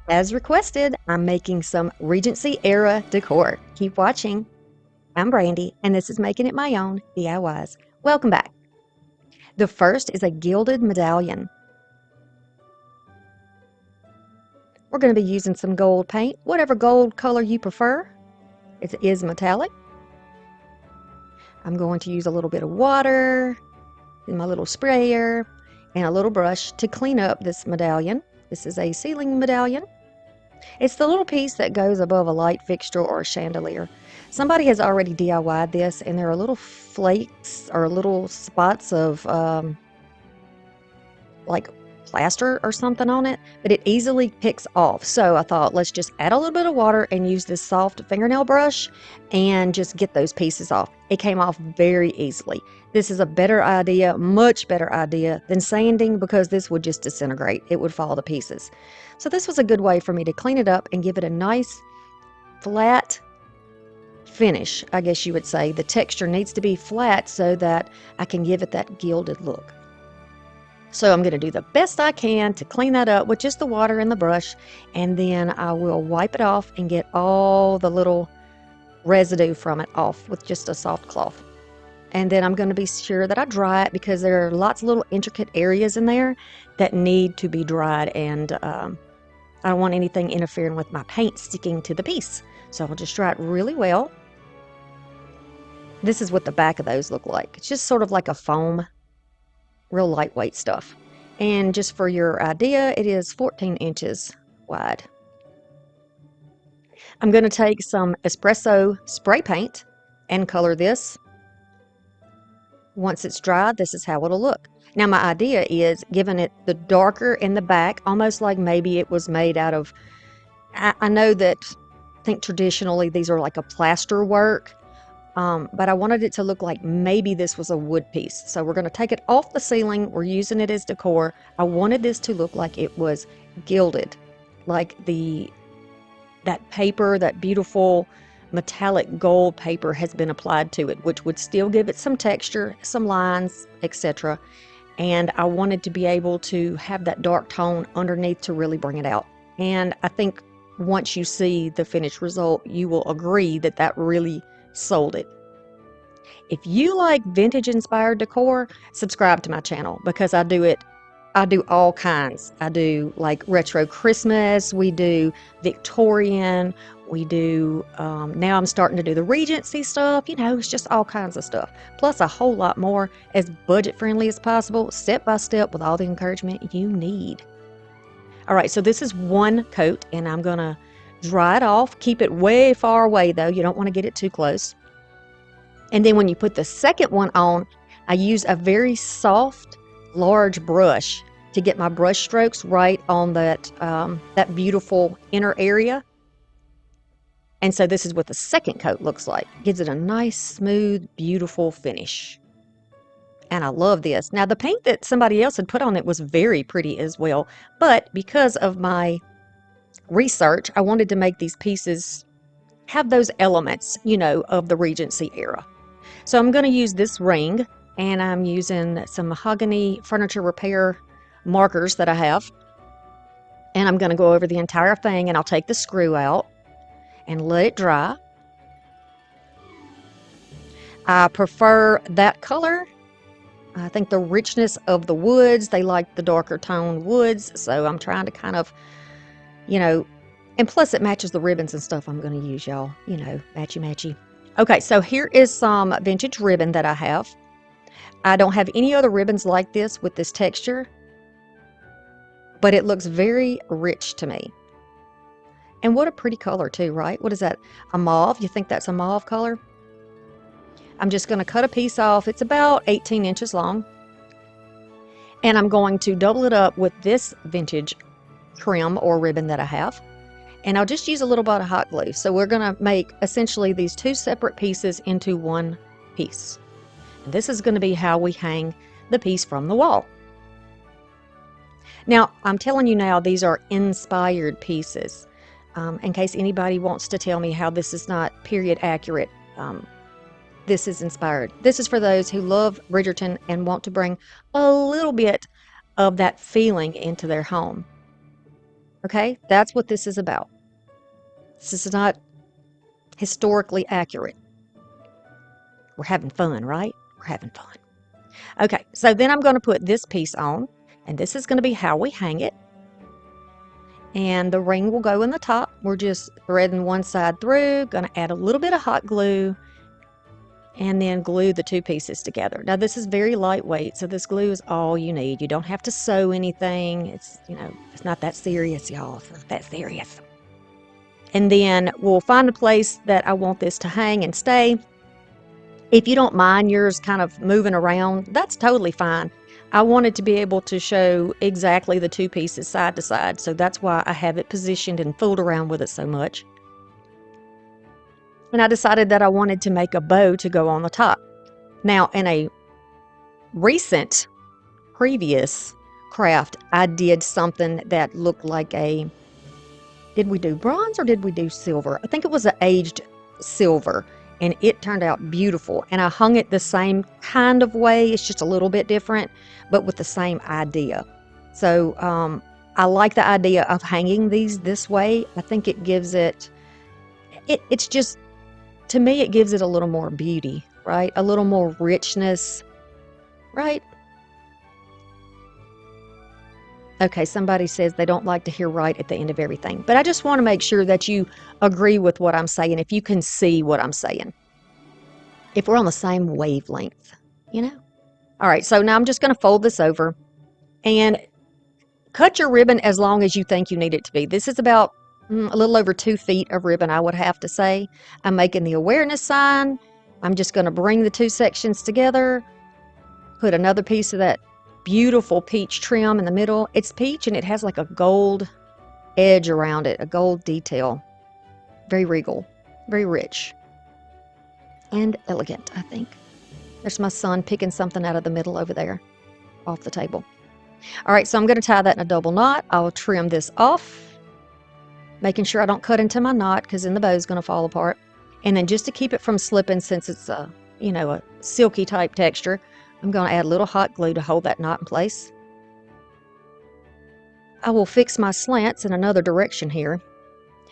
As requested, I'm making some Regency Era decor. Keep watching. I'm Brandy, and this is Making It My Own DIYs. Welcome back. The first is a gilded medallion. We're going to be using some gold paint, whatever gold color you prefer. It is metallic. I'm going to use a little bit of water in my little sprayer and a little brush to clean up this medallion. This is a ceiling medallion. It's the little piece that goes above a light fixture or a chandelier. Somebody has already DIY'd this, and there are little flakes or little spots of like plaster or something on it, but it easily picks off. So I thought, let's just add a little bit of water and use this soft fingernail brush and just get those pieces off. It came off very easily. This is a better idea, much better idea than sanding, because this would just disintegrate. It would fall to pieces. So this was a good way for me to clean it up and give it a nice flat finish, I guess you would say. The texture needs to be flat so that I can give it that gilded look. So I'm going to do the best I can to clean that up with just the water and the brush, and then I will wipe it off and get all the little residue from it off with just a soft cloth. And then I'm going to be sure that I dry it, because there are lots of little intricate areas in there that need to be dried, and I don't want anything interfering with my paint sticking to the piece. So I'll just dry it really well. This is what the back of those look like. It's just sort of like a foam, real lightweight stuff. And just for your idea, it is 14 inches wide. I'm going to take some espresso spray paint and color this. Once it's dry, this is how it'll look. Now my idea is giving it the darker in the back, almost like maybe it was made out of, I know that, I think traditionally these are like a plaster work, but I wanted it to look like maybe this was a wood piece. So we're going to take it off the ceiling. We're using it as decor. I wanted this to look like it was gilded, like that paper, that beautiful metallic gold paper has been applied to it, which would still give it some texture, some lines, etc. And I wanted to be able to have that dark tone underneath to really bring it out. And I think once you see the finished result, you will agree that that really sold it. If you like vintage inspired decor, subscribe to my channel, because I do all kinds. I do like retro Christmas, we do Victorian, we do, now I'm starting to do the Regency stuff. It's just all kinds of stuff. Plus a whole lot more, as budget friendly as possible, step by step, with all the encouragement you need. All right, so this is one coat, and I'm gonna dry it off. Keep it way far away though. You don't want to get it too close. And then when you put the second one on, I use a very soft, large brush to get my brush strokes right on that beautiful inner area. And so this is what the second coat looks like. Gives it a nice, smooth, beautiful finish. And I love this. Now, the paint that somebody else had put on it was very pretty as well. But because of my research, I wanted to make these pieces have those elements, of the Regency era. So I'm going to use this ring, and I'm using some mahogany furniture repair markers that I have. And I'm going to go over the entire thing, and I'll take the screw out and let it dry. I prefer that color. I think the richness of the woods, they like the darker toned woods, so I'm trying to kind of, and plus it matches the ribbons and stuff I'm going to use, y'all, matchy matchy. Okay, so here is some vintage ribbon that I have. I don't have any other ribbons like this with this texture, but it looks very rich to me. And what a pretty color too, right? What is that, a mauve? You think that's a mauve color? I'm just going to cut a piece off. It's about 18 inches long. And I'm going to double it up with this vintage trim or ribbon that I have. And I'll just use a little bit of hot glue. So we're going to make essentially these two separate pieces into one piece. And this is going to be how we hang the piece from the wall. Now, I'm telling you now, these are inspired pieces. In case anybody wants to tell me how this is not period accurate, this is inspired. This is for those who love Bridgerton and want to bring a little bit of that feeling into their home. Okay, that's what this is about. This is not historically accurate. We're having fun, right? We're having fun. Okay, so then I'm going to put this piece on, and this is going to be how we hang it. And the ring will go in the top. We're just threading one side through, going to add a little bit of hot glue, and then glue the two pieces together. Now this is very lightweight, so this glue is all you need. You don't have to sew anything. It's, it's not that serious, y'all. It's not that serious. And then we'll find a place that I want this to hang and stay. If you don't mind yours kind of moving around, that's totally fine. I wanted to be able to show exactly the two pieces side to side, so that's why I have it positioned and fooled around with it so much. And I decided that I wanted to make a bow to go on the top. Now, in a recent, previous craft, I did something that looked like did we do bronze or did we do silver? I think it was an aged silver, and it turned out beautiful. And I hung it the same kind of way. It's just a little bit different, but with the same idea. So I like the idea of hanging these this way. I think it gives it's just, to me, it gives it a little more beauty, right? A little more richness, right? Okay, somebody says they don't like to hear right at the end of everything, but I just want to make sure that you agree with what I'm saying, if you can see what I'm saying, if we're on the same wavelength, All right, so now I'm just going to fold this over and cut your ribbon as long as you think you need it to be. This is about a little over 2 feet of ribbon, I would have to say. I'm making the awareness sign. I'm just going to bring the two sections together, put another piece of that beautiful peach trim in the middle. It's peach and it has like a gold edge around it, a gold detail. Very regal, very rich, and elegant, I think. There's my son picking something out of the middle over there off the table. All right, so I'm going to tie that in a double knot. I'll trim this off, making sure I don't cut into my knot because then the bow is going to fall apart. And then just to keep it from slipping, since it's a silky type texture, I'm going to add a little hot glue to hold that knot in place. I will fix my slants in another direction here.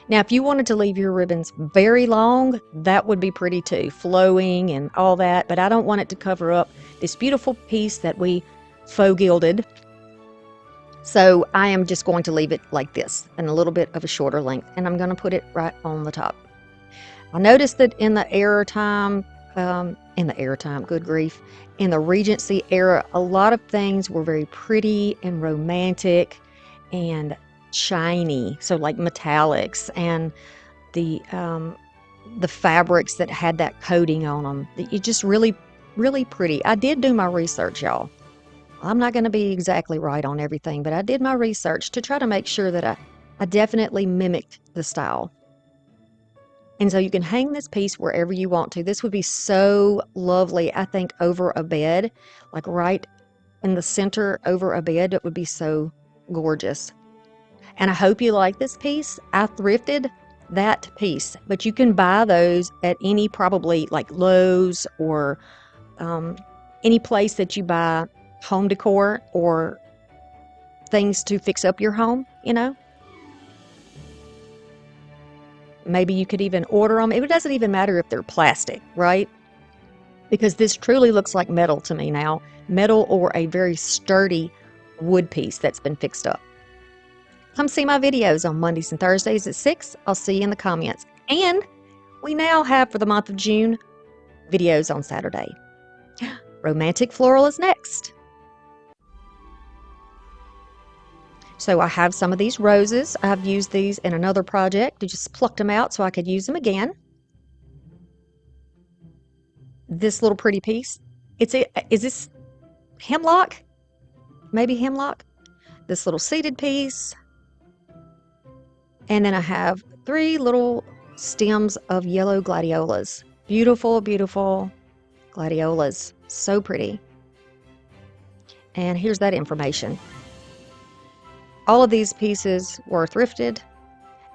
Now, if you wanted to leave your ribbons very long, that would be pretty too, flowing and all that, but I don't want it to cover up this beautiful piece that we faux gilded. So I am just going to leave it like this, and a little bit of a shorter length, and I'm going to put it right on the top. I noticed that in the good grief, in the Regency era, a lot of things were very pretty and romantic and shiny, so like metallics, and the fabrics that had that coating on them. It just really, really pretty. I did do my research, y'all. I'm not going to be exactly right on everything, but I did my research to try to make sure that I definitely mimicked the style. And so you can hang this piece wherever you want to. This would be so lovely, I think, over a bed, like right in the center over a bed. It would be so gorgeous. And I hope you like this piece. I thrifted that piece, but you can buy those at any, probably like Lowe's or any place that you buy home decor or things to fix up your home, Maybe you could even order them. It doesn't even matter if they're plastic, right? Because this truly looks like metal to me now. Metal or a very sturdy wood piece that's been fixed up. Come see my videos on Mondays and Thursdays at 6. I'll see you in the comments. And we now have, for the month of June, videos on Saturday. Romantic Floral is next. So I have some of these roses. I've used these in another project. I just plucked them out so I could use them again. This little pretty piece. Is this hemlock? Maybe hemlock? This little seeded piece. And then I have 3 little stems of yellow gladiolas. Beautiful, beautiful gladiolas. So pretty. And here's that information. All of these pieces were thrifted.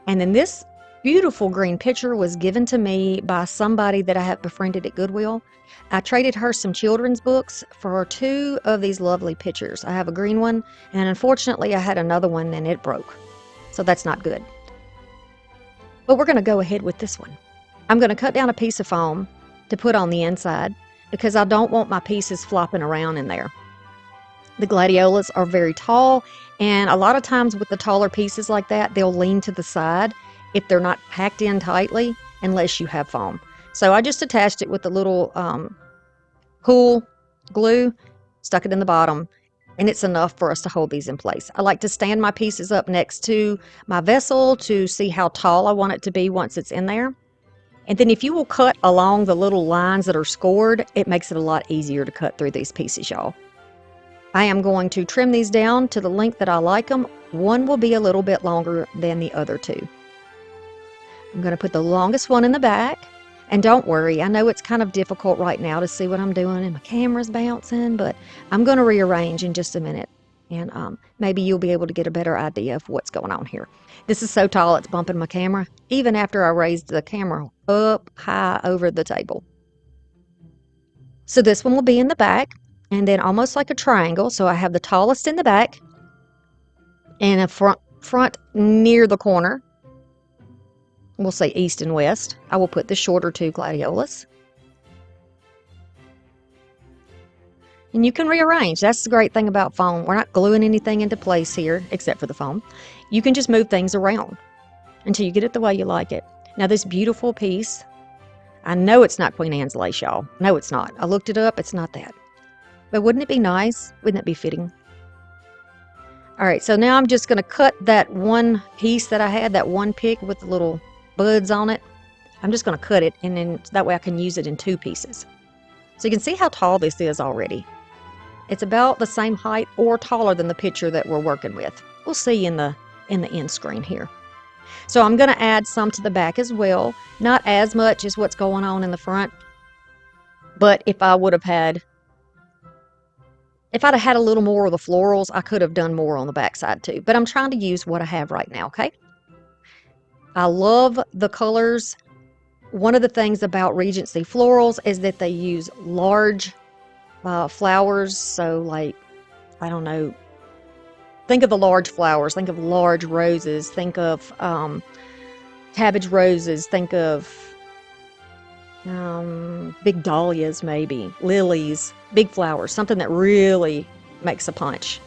And then this beautiful green picture was given to me by somebody that I have befriended at Goodwill. I traded her some children's books for 2 of these lovely pictures. I have a green one, and unfortunately I had another one and it broke. so that's not good. But we're going to go ahead with this one. I'm going to cut down a piece of foam to put on the inside because I don't want my pieces flopping around in there. The gladiolas are very tall, and a lot of times with the taller pieces like that, they'll lean to the side if they're not packed in tightly, unless you have foam. So I just attached it with a little cool glue, stuck it in the bottom, and it's enough for us to hold these in place. I like to stand my pieces up next to my vessel to see how tall I want it to be once it's in there. And then if you will cut along the little lines that are scored, it makes it a lot easier to cut through these pieces, y'all. I am going to trim these down to the length that I like them. One will be a little bit longer than the other two. I'm going to put the longest one in the back. And don't worry, I know it's kind of difficult right now to see what I'm doing and my camera's bouncing, but I'm going to rearrange in just a minute. And maybe you'll be able to get a better idea of what's going on here. This is so tall, it's bumping my camera, even after I raised the camera up high over the table. So this one will be in the back, and then almost like a triangle. So I have the tallest in the back and a front near the corner. We'll say east and west. I will put the shorter two gladiolas. And you can rearrange. That's the great thing about foam. We're not gluing anything into place here, except for the foam. You can just move things around until you get it the way you like it. Now this beautiful piece, I know it's not Queen Anne's lace, y'all. No, it's not. I looked it up. It's not that. But wouldn't it be nice? Wouldn't it be fitting? All right, so now I'm just going to cut that one piece that I had, that one pick with the little buds on it. I'm just going to cut it, and then that way I can use it in two pieces. So you can see how tall this is already. It's about the same height or taller than the picture that we're working with. We'll see in the end screen here. So I'm going to add some to the back as well. Not as much as what's going on in the front. But if I'd have had a little more of the florals, I could have done more on the back side too. But I'm trying to use what I have right now, okay? I love the colors. One of the things about Regency florals is that they use large flowers. So like, I don't know, think of the large flowers, think of large roses, think of cabbage roses, think of big dahlias, maybe lilies, big flowers, something that really makes a punch.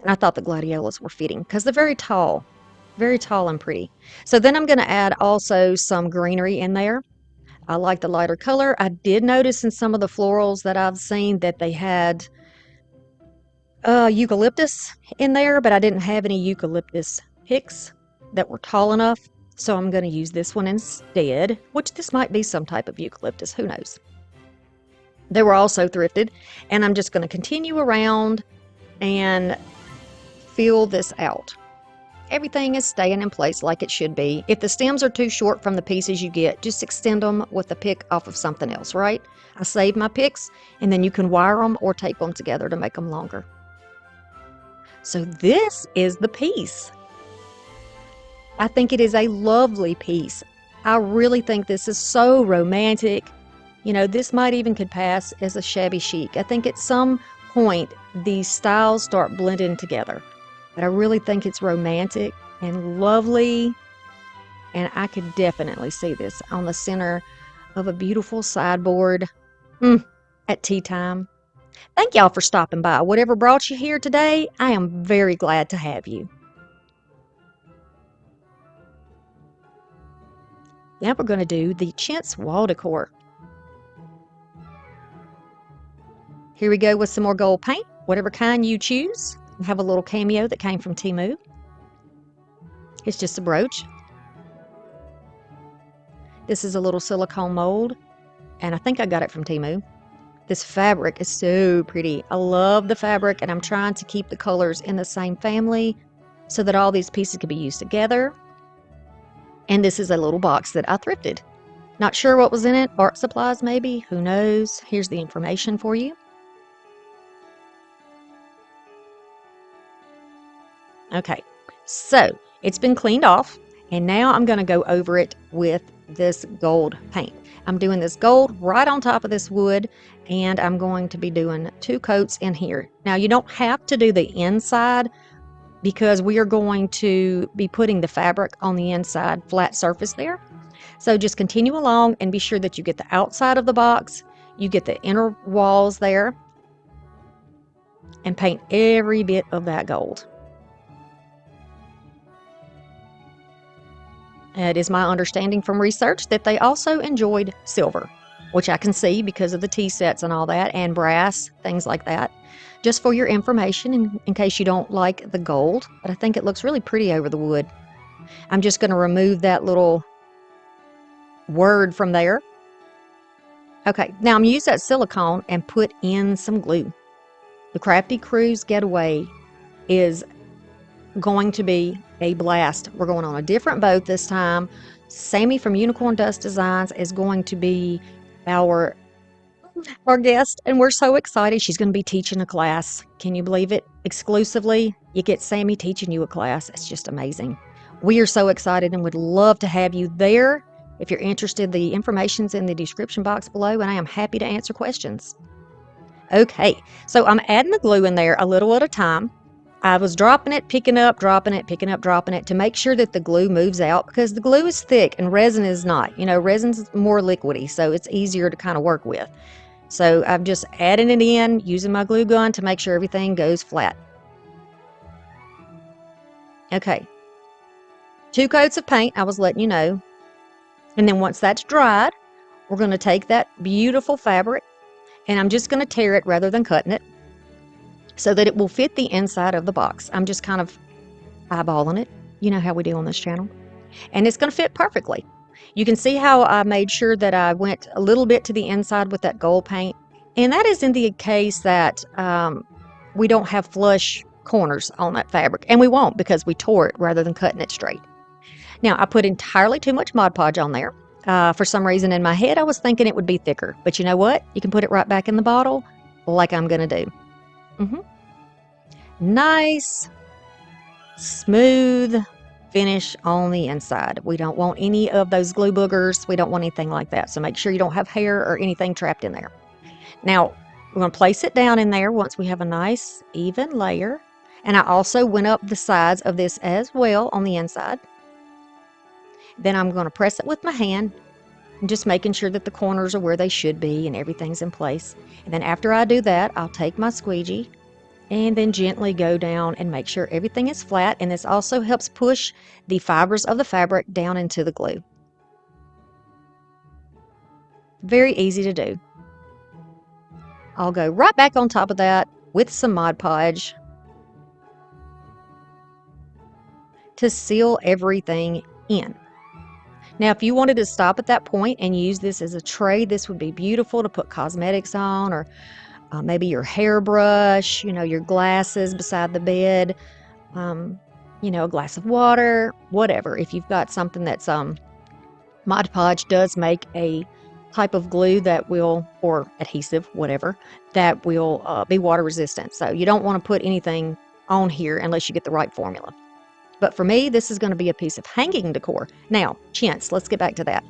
And I thought the gladiolas were fitting because they're very tall and pretty. So then I'm going to add also some greenery in there. I like the lighter color. I did notice in some of the florals that I've seen that they had eucalyptus in there, but I didn't have any eucalyptus picks that were tall enough. So I'm going to use this one instead, which this might be some type of eucalyptus. Who knows? They were also thrifted. And I'm just going to continue around and fill this out. Everything is staying in place like it should be. If the stems are too short from the pieces you get, just extend them with a pick off of something else, right? I save my picks, and then you can wire them or tape them together to make them longer. So this is the piece. I think it is a lovely piece. I really think this is so romantic. You know, this might even could pass as a shabby chic. I think at some point these styles start blending together. But I really think it's romantic and lovely. And I could definitely see this on the center of a beautiful sideboard at tea time. Thank y'all for stopping by. Whatever brought you here today, I am very glad to have you. Now we're going to do the chintz wall decor. Here we go with some more gold paint, whatever kind you choose. I have a little cameo that came from Temu. It's just a brooch. This is a little silicone mold, and I think I got it from Temu. This fabric is so pretty. I love the fabric, and I'm trying to keep the colors in the same family so that all these pieces can be used together. And this is a little box that I thrifted. Not sure what was in it. Art supplies maybe. Who knows? Here's the information for you. Okay, so it's been cleaned off, and now I'm going to go over it with this gold paint. I'm doing this gold right on top of this wood, and I'm going to be doing 2 coats in here. Now, you don't have to do the inside because we are going to be putting the fabric on the inside flat surface there. So just continue along and be sure that you get the outside of the box, you get the inner walls there, and paint every bit of that gold. It is my understanding from research that they also enjoyed silver, which I can see because of the tea sets and all that, and brass, things like that. Just for your information, in case you don't like the gold, but I think it looks really pretty over the wood. I'm just going to remove that little word from there. Okay, now I'm going to use that silicone and put in some glue. The Crafty Cruise Getaway is going to be a blast. We're going on a different boat this time. Sammy from Unicorn Dust Designs is going to be our guest, and we're so excited. She's going to be teaching a class. Can you believe it? Exclusively, you get Sammy teaching you a class. It's just amazing. We are so excited and would love to have you there. If you're interested, the information's in the description box below, and I am happy to answer questions. Okay, so I'm adding the glue in there a little at a time. I was dropping it, picking up, dropping it, picking up, dropping it to make sure that the glue moves out, because the glue is thick and resin is not. You know, resin's more liquidy, so it's easier to kind of work with. So I'm just adding it in, using my glue gun to make sure everything goes flat. Okay, 2 coats of paint, I was letting you know. And then once that's dried, we're going to take that beautiful fabric, and I'm just going to tear it rather than cutting it so that it will fit the inside of the box. I'm just kind of eyeballing it. You know how we do on this channel. And it's going to fit perfectly. You can see how I made sure that I went a little bit to the inside with that gold paint. And that is in the case that we don't have flush corners on that fabric. And we won't, because we tore it rather than cutting it straight. Now, I put entirely too much Mod Podge on there. For some reason in my head, I was thinking it would be thicker. But you know what? You can put it right back in the bottle like I'm going to do. Nice, smooth finish on the inside. We don't want any of those glue boogers. We don't want anything like that. So make sure you don't have hair or anything trapped in there. Now, we're going to place it down in there once we have a nice even layer. And I also went up the sides of this as well on the inside. Then I'm going to press it with my hand, just making sure that the corners are where they should be and everything's in place. And then after I do that, I'll take my squeegee and then gently go down and make sure everything is flat. And this also helps push the fibers of the fabric down into the glue. Very easy to do. I'll go right back on top of that with some Mod Podge to seal everything in. Now, if you wanted to stop at that point and use this as a tray, this would be beautiful to put cosmetics on, or maybe your hairbrush, you know, your glasses beside the bed, you know, a glass of water, whatever. If you've got something that's Mod Podge does make a type of glue that will, or adhesive, whatever, that will be water resistant. So you don't want to put anything on here unless you get the right formula. But for me, this is going to be a piece of hanging decor. Now, chintz, let's get back to that.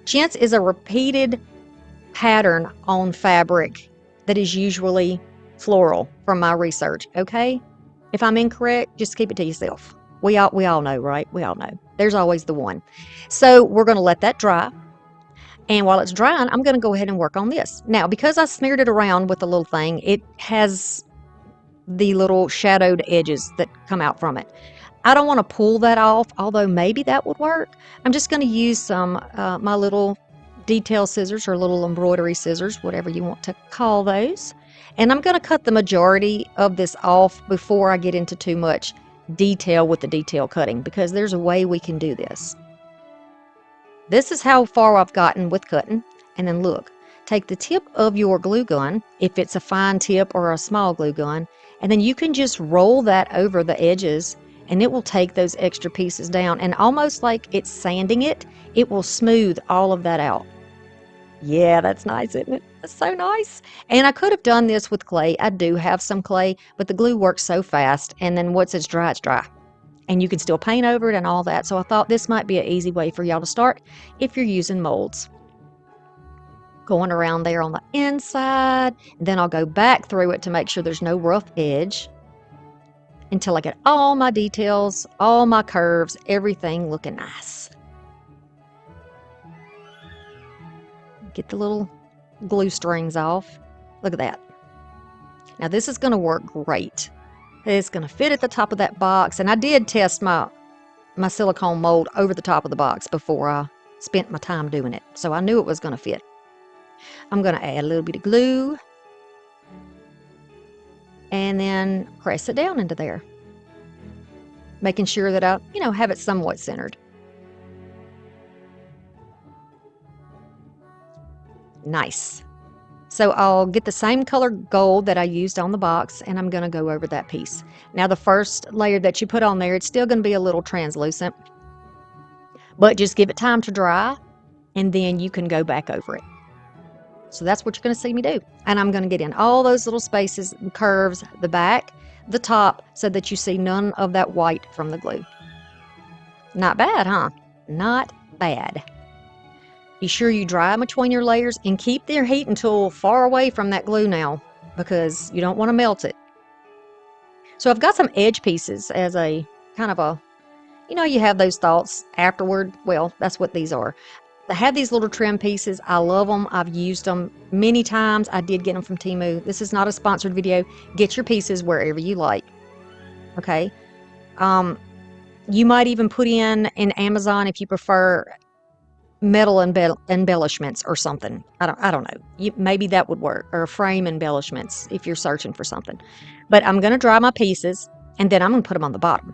Chintz is a repeated pattern on fabric that is usually floral from my research, okay? If I'm incorrect, just keep it to yourself. We all know, right? We all know. There's always the one. So we're going to let that dry. And while it's drying, I'm going to go ahead and work on this. Now, because I smeared it around with a little thing, it has the little shadowed edges that come out from it. I don't want to pull that off, although maybe that would work. I'm just going to use some my little detail scissors or little embroidery scissors, whatever you want to call those. And I'm going to cut the majority of this off before I get into too much detail with the detail cutting, because there's a way we can do this. This is how far I've gotten with cutting. And then look, take the tip of your glue gun, if it's a fine tip or a small glue gun, and then you can just roll that over the edges, and it will take those extra pieces down. And almost like it's sanding it, it will smooth all of that out. Yeah, that's nice, isn't it? That's so nice. And I could have done this with clay. I do have some clay, but the glue works so fast. And then once it's dry, it's dry. And you can still paint over it and all that. So I thought this might be an easy way for y'all to start if you're using molds. Going around there on the inside, and then I'll go back through it to make sure there's no rough edge. until I get all my details, all my curves, everything looking nice. Get the little glue strings off. Look at that. Now this is going to work great. It's going to fit at the top of that box. And I did test my silicone mold over the top of the box before I spent my time doing it. So I knew it was going to fit. I'm going to add a little bit of glue and then press it down into there, making sure that I, have it somewhat centered. Nice. So I'll get the same color gold that I used on the box, and I'm going to go over that piece. Now the first layer that you put on there, it's still going to be a little translucent, but just give it time to dry, and then you can go back over it. So that's what you're going to see me do. And I'm going to get in all those little spaces, curves, the back, the top, so that you see none of that white from the glue. Not bad, huh? Not bad. Be sure you dry them between your layers and keep their heating tool far away from that glue now, because you don't want to melt it. So I've got some edge pieces as a kind of a, you have those thoughts afterward. Well, that's what these are. I have these little trim pieces. I love them. I've used them many times. I did get them from Temu. This is not a sponsored video. Get your pieces wherever you like. Okay. You might even put in Amazon if you prefer metal embellishments or something. I don't know. Maybe that would work, or frame embellishments if you're searching for something. But I'm going to dry my pieces, and then I'm going to put them on the bottom.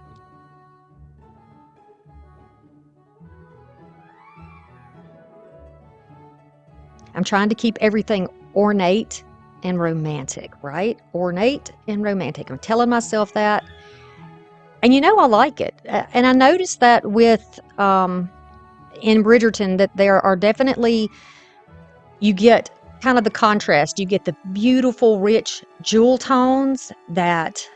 I'm trying to keep everything ornate and romantic, right? Ornate and romantic. I'm telling myself that. And I like it. And I noticed that with in Bridgerton that there are definitely, you get kind of the contrast. You get the beautiful, rich jewel tones that,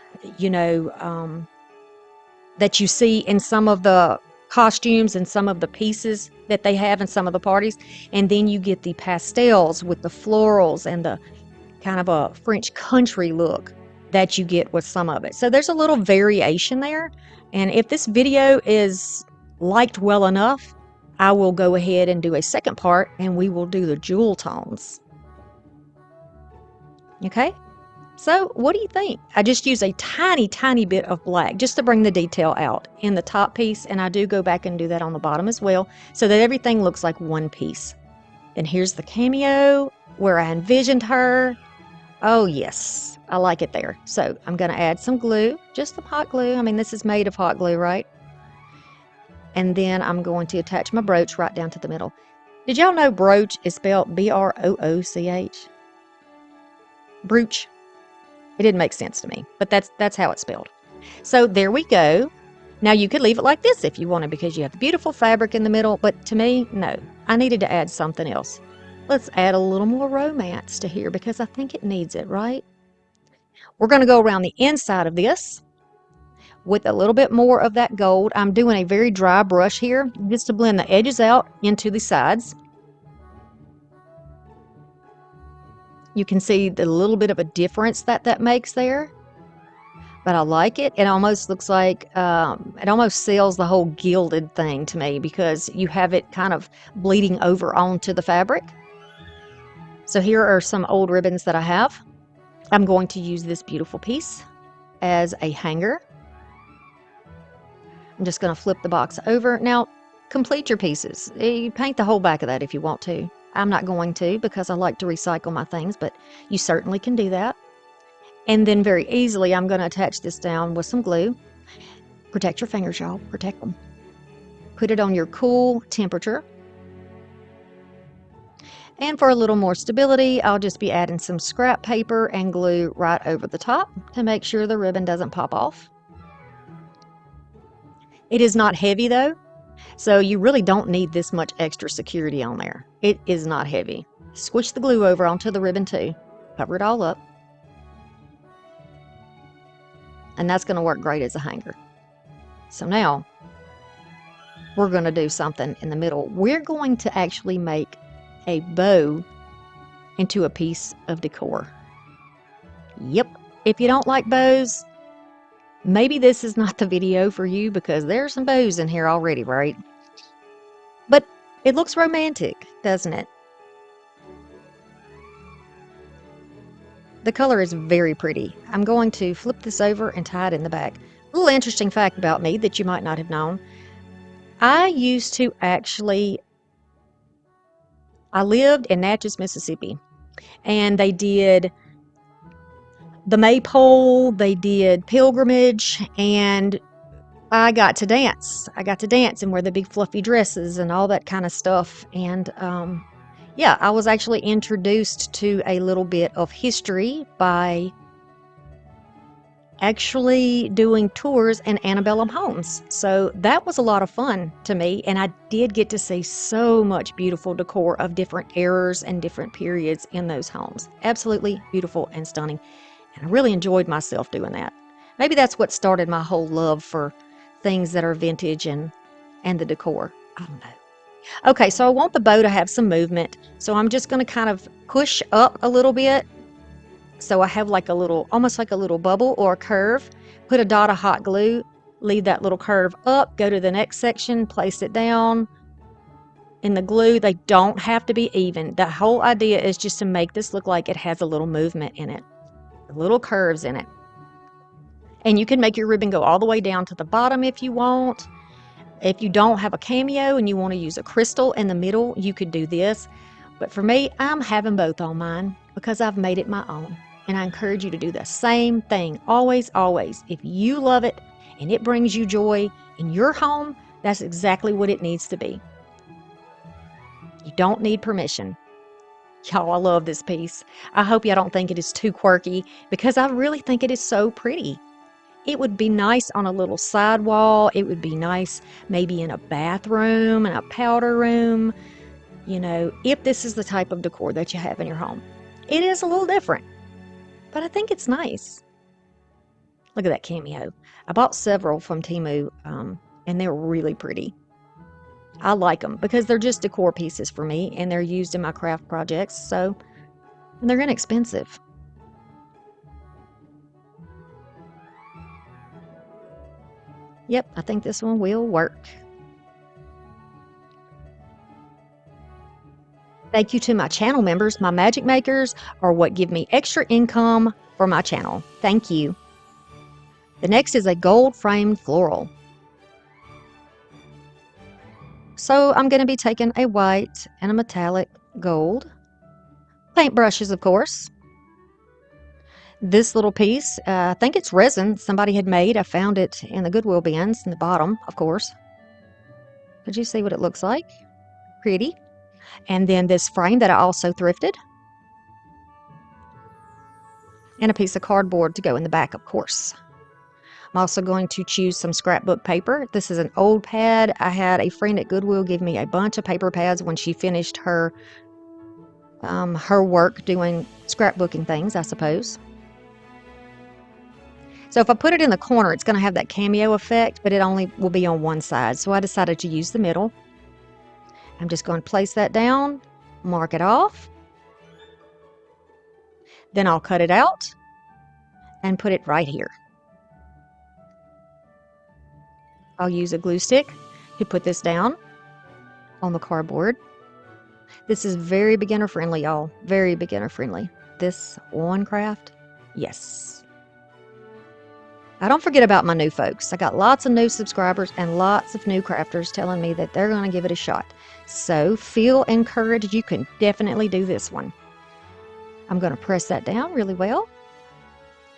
that you see in some of the costumes and some of the pieces that they have in some of the parties. And then you get the pastels with the florals and the kind of a French country look that you get with some of it. So there's a little variation there. And if this video is liked well enough, I will go ahead and do a second part, and we will do the jewel tones. Okay? So what do you think? I just use a tiny, tiny bit of black just to bring the detail out in the top piece, and I do go back and do that on the bottom as well, so that everything looks like one piece. And here's the cameo where I envisioned her. Oh yes, I like it there. So I'm going to add some glue, just some hot glue. I mean, this is made of hot glue, right? And then I'm going to attach my brooch right down to the middle. Did y'all know brooch is spelled B-R-O-O-C-H? Brooch. It didn't make sense to me, but that's how it's spelled. So there we go. Now you could leave it like this if you wanted, because you have the beautiful fabric in the middle, but to me, no. I needed to add something else. Let's add a little more romance to here, because I think it needs it, right? We're going to go around the inside of this with a little bit more of that gold. I'm doing a very dry brush here just to blend the edges out into the sides. You can see the little bit of a difference that makes there, but I like it. It almost looks like, it almost sells the whole gilded thing to me, because you have it kind of bleeding over onto the fabric. So here are some old ribbons that I have. I'm going to use this beautiful piece as a hanger. I'm just going to flip the box over. Now, complete your pieces. You paint the whole back of that if you want to. I'm not going to, because I like to recycle my things, but you certainly can do that. And then very easily, I'm going to attach this down with some glue. Protect your fingers, y'all. Protect them. Put it on your cool temperature. And for a little more stability, I'll just be adding some scrap paper and glue right over the top to make sure the ribbon doesn't pop off. It is not heavy though, so you really don't need this much extra security on there. It is not heavy. Squish the glue over onto the ribbon too. Cover it all up. And that's going to work great as a hanger. So now we're going to do something in the middle. We're going to actually make a bow into a piece of decor. Yep. If you don't like bows, Maybe this is not the video for you because there's some bows in here already, right? But it looks romantic, doesn't it? The color is very pretty. I'm going to flip this over and tie it in the back. A little interesting fact about me that you might not have known. I lived in Natchez, Mississippi, and they did the maypole, they did pilgrimage, and I got to dance. I got to dance and wear the big fluffy dresses and all that kind of stuff. And yeah, I was actually introduced to a little bit of history by actually doing tours in antebellum homes. So that was a lot of fun to me. And I did get to see so much beautiful decor of different eras and different periods in those homes. Absolutely beautiful and stunning. And I really enjoyed myself doing that. Maybe that's what started my whole love for things that are vintage and the decor. I don't know. Okay, so I want the bow to have some movement. So I'm just going to kind of push up a little bit. So I have like a little, almost like a little bubble or a curve. Put a dot of hot glue, leave that little curve up, go to the next section, place it down. In the glue, they don't have to be even. The whole idea is just to make this look like it has a little movement in it, little curves in it. And you can make your ribbon go all the way down to the bottom if you want. If you don't have a cameo and you want to use a crystal in the middle, you could do this. But for me, I'm having both on mine because I've made it my own. And I encourage you to do the same thing. Always, always. If you love it and it brings you joy in your home, that's exactly what it needs to be. You don't need permission. Y'all, I love this piece. I hope y'all don't think it is too quirky because I really think it is so pretty. It would be nice on a little sidewall. It would be nice maybe in a bathroom and a powder room, you know, if this is the type of decor that you have in your home. It is a little different, but I think it's nice. Look at that cameo. I bought several from Temu, and they're really pretty. I like them because they're just decor pieces for me, and they're used in my craft projects, so and they're inexpensive. Yep, I think this one will work. Thank you to my channel members. My magic makers are what give me extra income for my channel. Thank you. The next is a gold framed floral. So I'm going to be taking a white and a metallic gold. Paintbrushes, of course. This little piece, I think it's resin somebody had made. I found it in the Goodwill bins in the bottom, of course. Could you see what it looks like? Pretty. And then this frame that I also thrifted. And a piece of cardboard to go in the back, of course. I'm also going to choose some scrapbook paper. This is an old pad. I had a friend at Goodwill give me a bunch of paper pads when she finished her work doing scrapbooking things, I suppose. So if I put it in the corner, it's going to have that cameo effect, but it only will be on one side. So I decided to use the middle. I'm just going to place that down, mark it off. Then I'll cut it out and put it right here. I'll use a glue stick to put this down on the cardboard. This is very beginner friendly, y'all. Very beginner friendly. This one craft, yes. I don't forget about my new folks. I got lots of new subscribers and lots of new crafters telling me that they're going to give it a shot. So feel encouraged. You can definitely do this one. I'm going to press that down really well.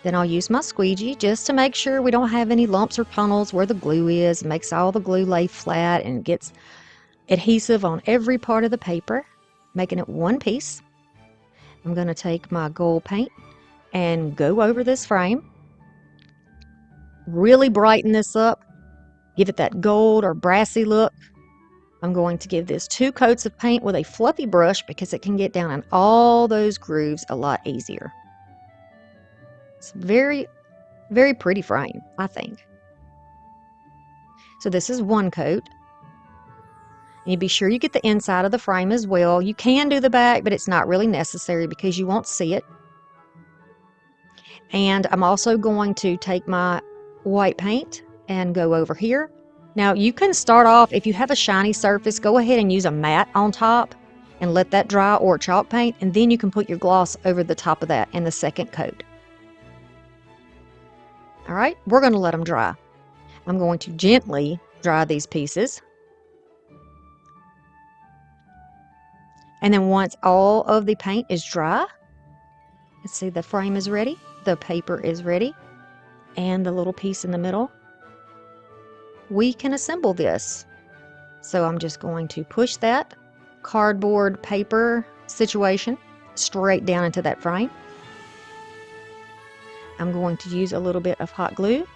Then I'll use my squeegee just to make sure we don't have any lumps or tunnels where the glue is. It makes all the glue lay flat and gets adhesive on every part of the paper, making it one piece. I'm going to take my gold paint and go over this frame. Really brighten this up. Give it that gold or brassy look. I'm going to give this 2 coats of paint with a fluffy brush because it can get down in all those grooves a lot easier. It's very, very pretty frame, I think. So this is 1 coat. And you be sure you get the inside of the frame as well. You can do the back, but it's not really necessary because you won't see it. And I'm also going to take my white paint and go over here. Now you can start off, if you have a shiny surface, go ahead and use a matte on top and let that dry, or chalk paint, and then you can put your gloss over the top of that in the second coat. All right, we're going to let them dry. I'm going to gently dry these pieces. And then once all of the paint is dry, let's see, the frame is ready, the paper is ready, and the little piece in the middle, we can assemble this. So I'm just going to push that cardboard paper situation straight down into that frame. I'm going to use a little bit of hot glue,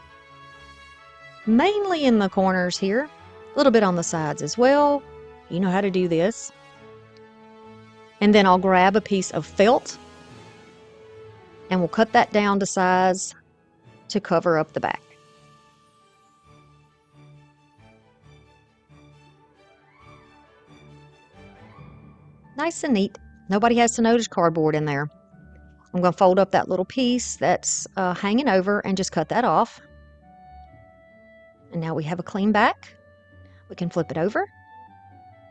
mainly in the corners here, a little bit on the sides as well. You know how to do this. And then I'll grab a piece of felt and we'll cut that down to size to cover up the back. Nice and neat. Nobody has to notice cardboard in there. I'm going to fold up that little piece that's hanging over and just cut that off. And now we have a clean back. We can flip it over.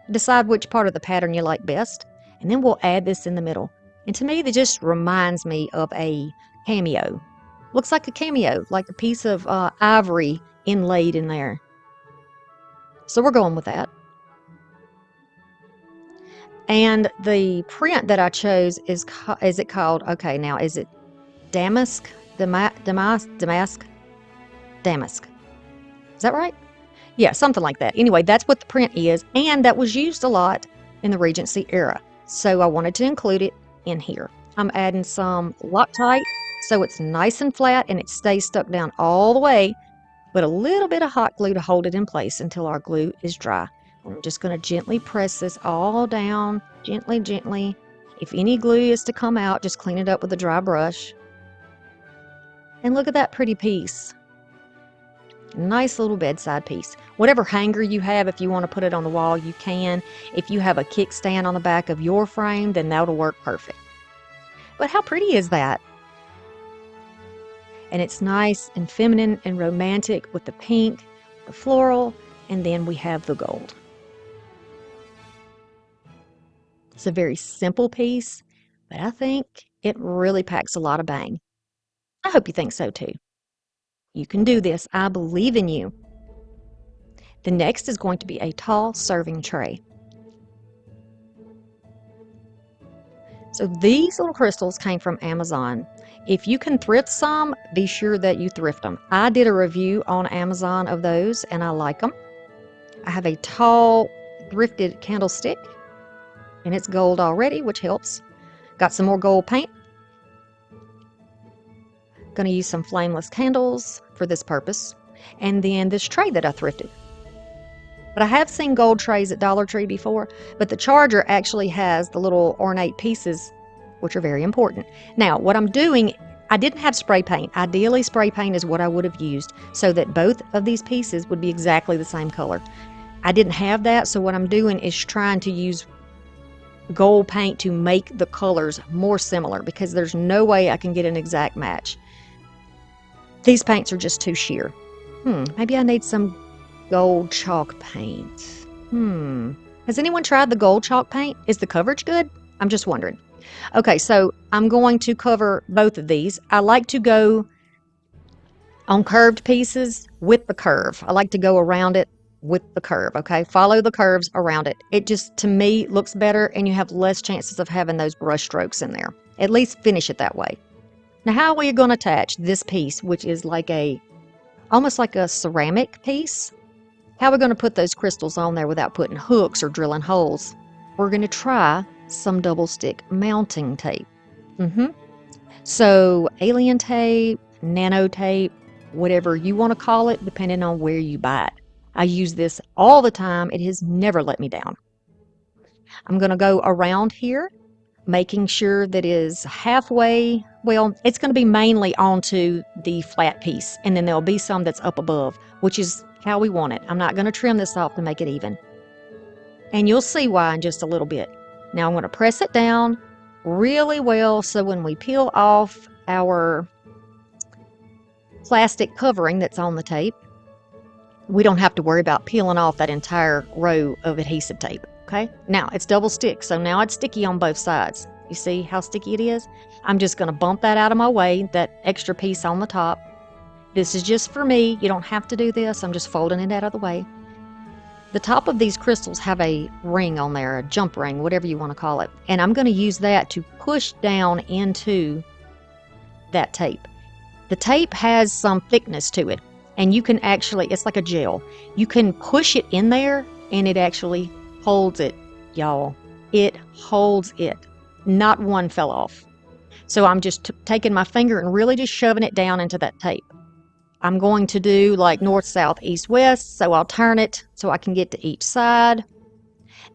Decide which part of the pattern you like best. And then we'll add this in the middle. And to me, that just reminds me of a cameo. Looks like a cameo, like a piece of ivory inlaid in there. So we're going with that. And the print that I chose is it called, okay, now is it Damask? Damask? Is that right? Yeah, something like that. Anyway, that's what the print is, and that was used a lot in the Regency era. So I wanted to include it in here. I'm adding some Loctite so it's nice and flat and it stays stuck down all the way, but a little bit of hot glue to hold it in place until our glue is dry. I'm just going to gently press this all down, gently, gently. If any glue is to come out, just clean it up with a dry brush. And look at that pretty piece. Nice little bedside piece. Whatever hanger you have, if you want to put it on the wall, you can. If you have a kickstand on the back of your frame, then that'll work perfect. But how pretty is that? And it's nice and feminine and romantic with the pink, the floral, and then we have the gold. It's a very simple piece, but I think it really packs a lot of bang. I hope you think so too. You can do this. I believe in you. The next is going to be a tall serving tray. So these little crystals came from Amazon. If you can thrift some, be sure that you thrift them. I did a review on Amazon of those and I like them. I have a tall thrifted candlestick and it's gold already, which helps. Got some more gold paint. Going to use some flameless candles for this purpose. And then this tray that I thrifted. But I have seen gold trays at Dollar Tree before, but the charger actually has the little ornate pieces, which are very important. Now, what I'm doing, I didn't have spray paint. Ideally, spray paint is what I would have used so that both of these pieces would be exactly the same color. I didn't have that, so what I'm doing is trying to use gold paint to make the colors more similar because there's no way I can get an exact match. These paints are just too sheer. Maybe I need some gold chalk paint. Has anyone tried the gold chalk paint? Is the coverage good? I'm just wondering. Okay, so I'm going to cover both of these. I like to go on curved pieces with the curve. I like to go around it with the curve, okay? Follow the curves around it. It just, to me, looks better and you have less chances of having those brush strokes in there. At least finish it that way. Now, how are we going to attach this piece, which is like almost like a ceramic piece? How are we going to put those crystals on there without putting hooks or drilling holes? We're going to try some double stick mounting tape. So alien tape, nano tape, whatever you want to call it, depending on where you buy it. I use this all the time. It has never let me down. I'm going to go around here, making sure that is halfway. Well, it's going to be mainly onto the flat piece, and then there'll be some that's up above, which is how we want it. I'm not going to trim this off to make it even. And you'll see why in just a little bit. Now I'm going to press it down really well so when we peel off our plastic covering that's on the tape, we don't have to worry about peeling off that entire row of adhesive tape. Okay, now it's double stick, so now it's sticky on both sides. You see how sticky it is? I'm just going to bump that out of my way, that extra piece on the top. This is just for me. You don't have to do this. I'm just folding it out of the way. The top of these crystals have a ring on there, a jump ring, whatever you want to call it. And I'm going to use that to push down into that tape. The tape has some thickness to it, and you can actually, it's like a gel. You can push it in there, and it actually holds it, y'all. It holds it. Not one fell off. So I'm just taking my finger and really just shoving it down into that tape. I'm going to do like north, south, east, west, so I'll turn it so I can get to each side.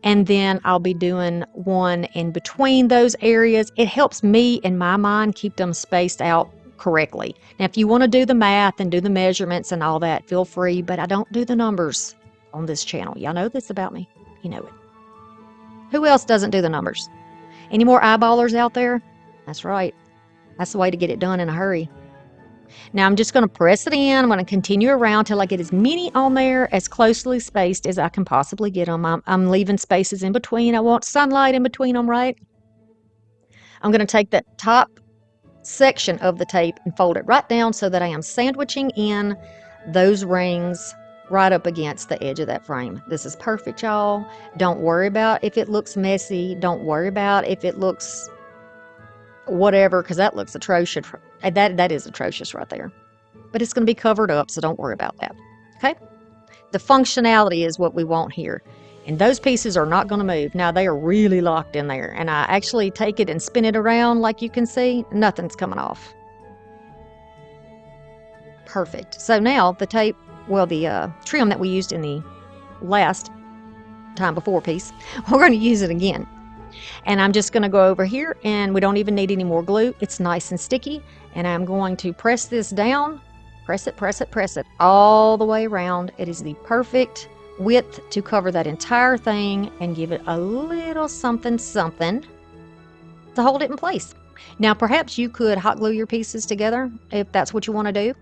And then I'll be doing one in between those areas. It helps me, in my mind, keep them spaced out correctly. Now, if you want to do the math and do the measurements and all that, feel free, but I don't do the numbers on this channel. Y'all know this about me. You know it. Who else doesn't do the numbers? Any more eyeballers out there? That's right. That's the way to get it done in a hurry. Now I'm just going to press it in. I'm going to continue around till I get as many on there as closely spaced as I can possibly get them. I'm leaving spaces in between. I want sunlight in between them, right? I'm going to take that top section of the tape and fold it right down so that I am sandwiching in those rings right up against the edge of that frame. This is perfect, y'all. Don't worry about if it looks messy. Don't worry about if it looks whatever, because that looks atrocious. That is atrocious right there. But it's going to be covered up, so don't worry about that. Okay? The functionality is what we want here. And those pieces are not going to move. Now, they are really locked in there. And I actually take it and spin it around like you can see. Nothing's coming off. Perfect. So now the tape, well, the trim that we used in the last time before piece, we're going to use it again. And I'm just going to go over here, and we don't even need any more glue. It's nice and sticky. And I'm going to press this down. Press it, press it, press it all the way around. It is the perfect width to cover that entire thing and give it a little something something to hold it in place. Now, perhaps you could hot glue your pieces together if that's what you want to do.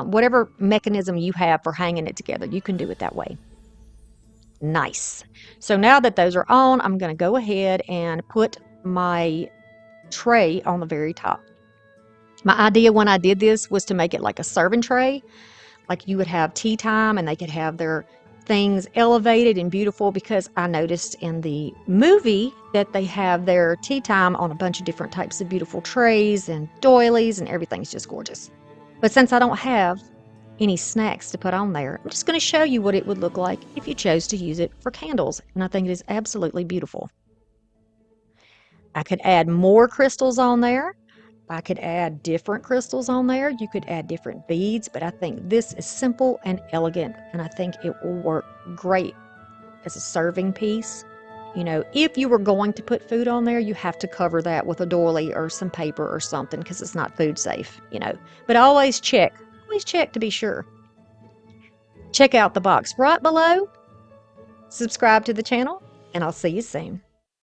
Whatever mechanism you have for hanging it together, you can do it that way. Nice. So now that those are on, I'm going to go ahead and put my tray on the very top. My idea when I did this was to make it like a serving tray. Like you would have tea time and they could have their things elevated and beautiful, because I noticed in the movie that they have their tea time on a bunch of different types of beautiful trays and doilies, and everything's just gorgeous. But since I don't have any snacks to put on there, I'm just going to show you what it would look like if you chose to use it for candles. And I think it is absolutely beautiful. I could add more crystals on there. I could add different crystals on there. You could add different beads, but I think this is simple and elegant, and I think it will work great as a serving piece. You know, if you were going to put food on there, you have to cover that with a doily or some paper or something, because it's not food safe, you know. But always check to be sure. Check out the box right below. Subscribe to the channel, and I'll see you soon.